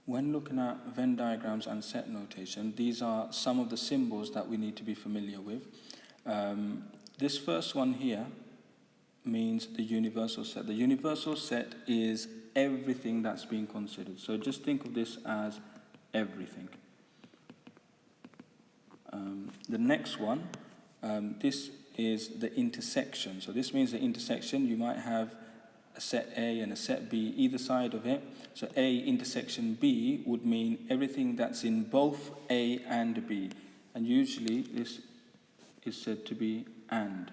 When looking at Venn diagrams and set notation, these are some of the symbols that we need to be familiar with. This first one here means the universal set. The universal set is everything that's being considered. So just think of this as everything. The next one, this is the intersection. So this means the intersection, you might have a set A and a set B either side of it. So A intersection B would mean everything that's in both A and B. And usually this is said to be AND.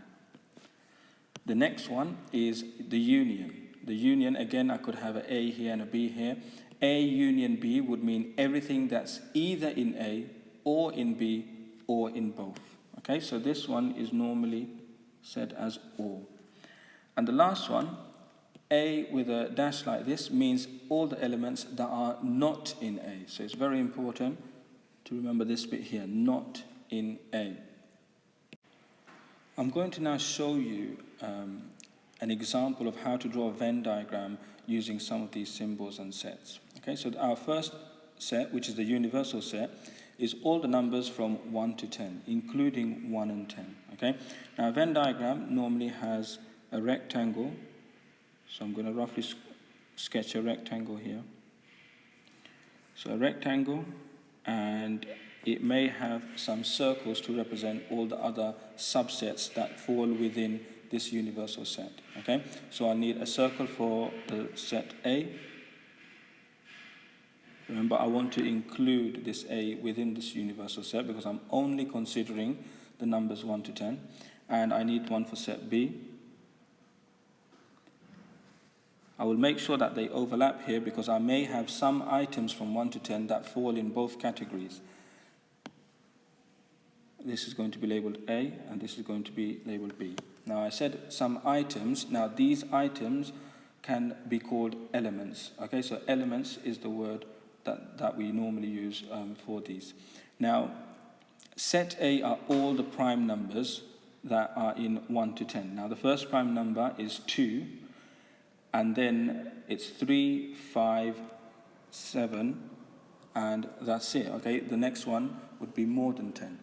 The next one is the union. The union, again, I could have an A here and a B here. A union B would mean everything that's either in A or in B or in both. Okay, so this one is normally said as or. And the last one, A with a dash like this, means all the elements that are not in A. So it's very important to remember this bit here, not in A. I'm going to now show you an example of how to draw a Venn diagram using some of these symbols and sets. Okay, so our first set, which is the universal set, is all the numbers from 1 to 10, including 1 and 10. Okay, now a Venn diagram normally has a rectangle. So I'm going to roughly sketch a rectangle here. So a rectangle, and it may have some circles to represent all the other subsets that fall within this universal set. Okay, so I need a circle for the set A. Remember, I want to include this A within this universal set because I'm only considering the numbers 1 to 10. And I need one for set B. I will make sure that they overlap here because I may have some items from 1 to 10 that fall in both categories. This is going to be labeled A and this is going to be labeled B. Now I said some items. Now these items can be called elements. Okay, so elements is the word that we normally use for these. Now set A are all the prime numbers that are in 1 to 10. Now the first prime number is 2. And then it's 3, 5, 7, and that's it, okay? The next one would be more than 10.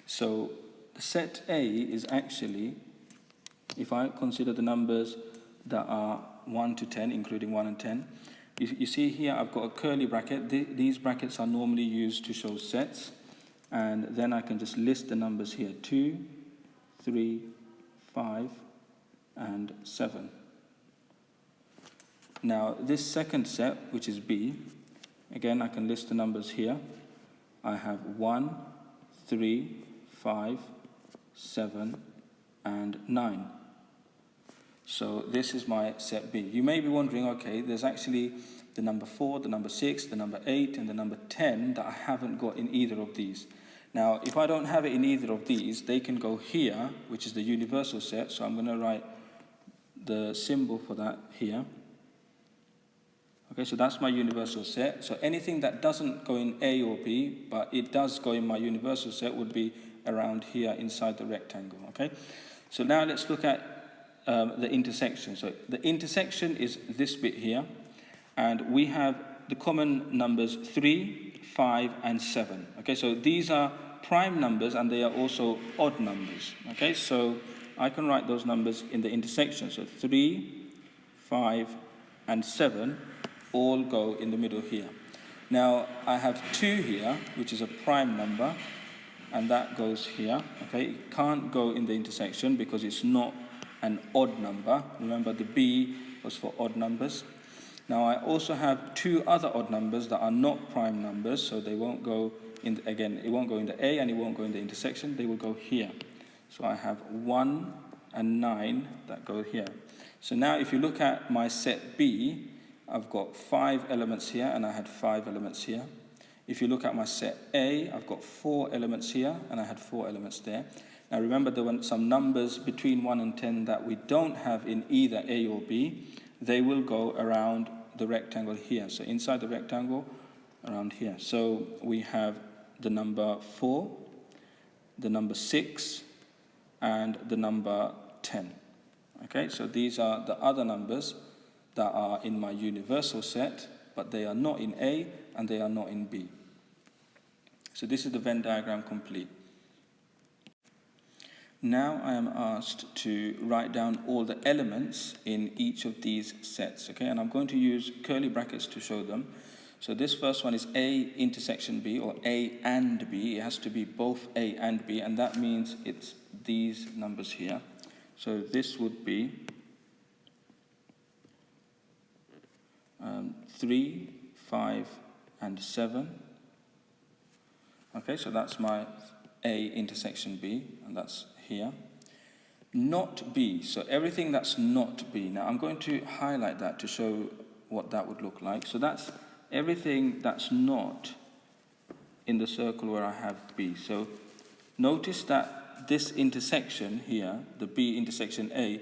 So the set A is actually, if I consider the numbers that are 1 to 10, including 1 and 10, you see here I've got a curly bracket. These brackets are normally used to show sets. And then I can just list the numbers here, 2, 3, 5, and 7. Now, this second set, which is B, again, I can list the numbers here. I have 1, 3, 5, 7, and 9. So this is my set B. You may be wondering, okay, there's actually the number 4, the number 6, the number 8, and the number 10 that I haven't got in either of these. Now, if I don't have it in either of these, they can go here, which is the universal set. So I'm going to write the symbol for that here. Okay, so that's my universal set. So anything that doesn't go in A or B, but it does go in my universal set would be around here inside the rectangle, okay? So now let's look at the intersection. So the intersection is this bit here, and we have the common numbers 3, 5, and 7. Okay, so these are prime numbers and they are also odd numbers. Okay, so I can write those numbers in the intersection. So 3, 5, and 7 all go in the middle here. Now I have 2 here, which is a prime number, and that goes here. Okay, it can't go in the intersection because it's not an odd number. Remember, the B was for odd numbers. Now I also have 2 other odd numbers that are not prime numbers, so they won't go in, again, it won't go in the A and it won't go in the intersection, they will go here. So I have 1 and 9 that go here. So now if you look at my set B, I've got 5 elements here and I had 5 elements here. If you look at my set A, I've got 4 elements here and I had 4 elements there. Now remember, there were some numbers between 1 and 10 that we don't have in either A or B. They will go around the rectangle here. So inside the rectangle, around here. So we have the number 4, the number 6, and the number 10. Okay, so these are the other numbers that are in my universal set, but they are not in A and they are not in B. So this is the Venn diagram complete. Now I am asked to write down all the elements in each of these sets, okay? And I'm going to use curly brackets to show them. So this first one is A intersection B, or A and B. It has to be both A and B, and that means it's these numbers here. So this would be 3, 5, and 7. Okay, so that's my A intersection B, and that's here. Not B, so everything that's not B. Now I'm going to highlight that to show what that would look like. So that's everything that's not in the circle where I have B. So notice that this intersection here, the B intersection A,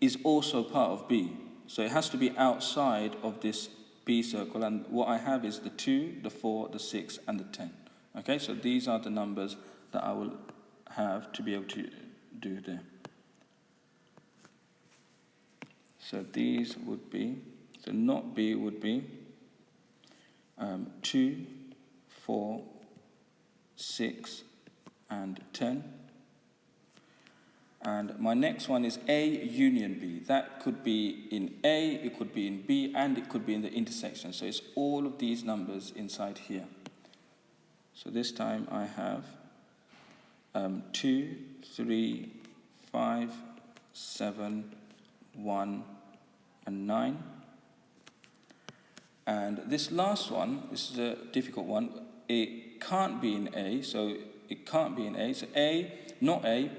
is also part of B. So it has to be outside of this B circle, and what I have is the 2, the 4, the 6, and the 10. Okay, so these are the numbers that I will have to be able to do there. So these would be, so not B would be 2, 4, 6, and 10. And my next one is A union B. That could be in A, it could be in B, and it could be in the intersection. So it's all of these numbers inside here. So this time I have 2, 3, 5, 7, 1, and 9. And this last one, this is a difficult one. It can't be in A, so it can't be in A. So A, not A,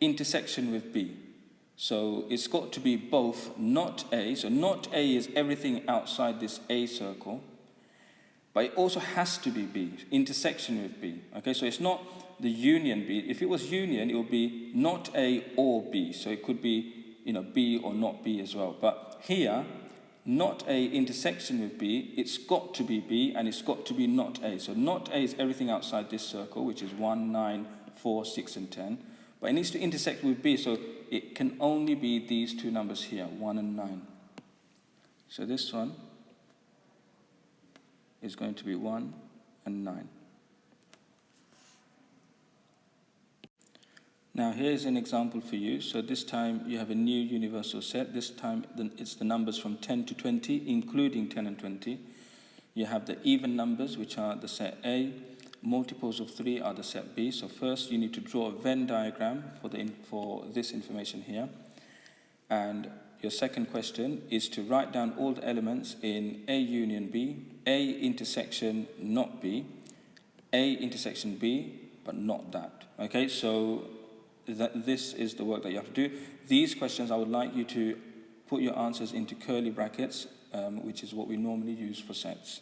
intersection with B. So it's got to be both not A. So not A is everything outside this A circle, but it also has to be B, intersection with B. Okay, so it's not the union B. If it was union, it would be not A or B. So it could be, B or not B as well. But here, not A intersection with B, it's got to be B, and it's got to be not A. So not A is everything outside this circle, which is 1, 9, 4, 6, and 10. But it needs to intersect with B, so it can only be these two numbers here, 1 and 9. So this one is going to be 1 and 9. Now here's an example for you. So this time you have a new universal set. This time it's the numbers from 10 to 20, including 10 and 20. You have the even numbers, which are the set A. Multiples of 3 are the set B. So first you need to draw a Venn diagram for this information here. And your second question is to write down all the elements in A union B, A intersection not B, A intersection B, but not that. Okay, so this is the work that you have to do. These questions I would like you to put your answers into curly brackets, which is what we normally use for sets.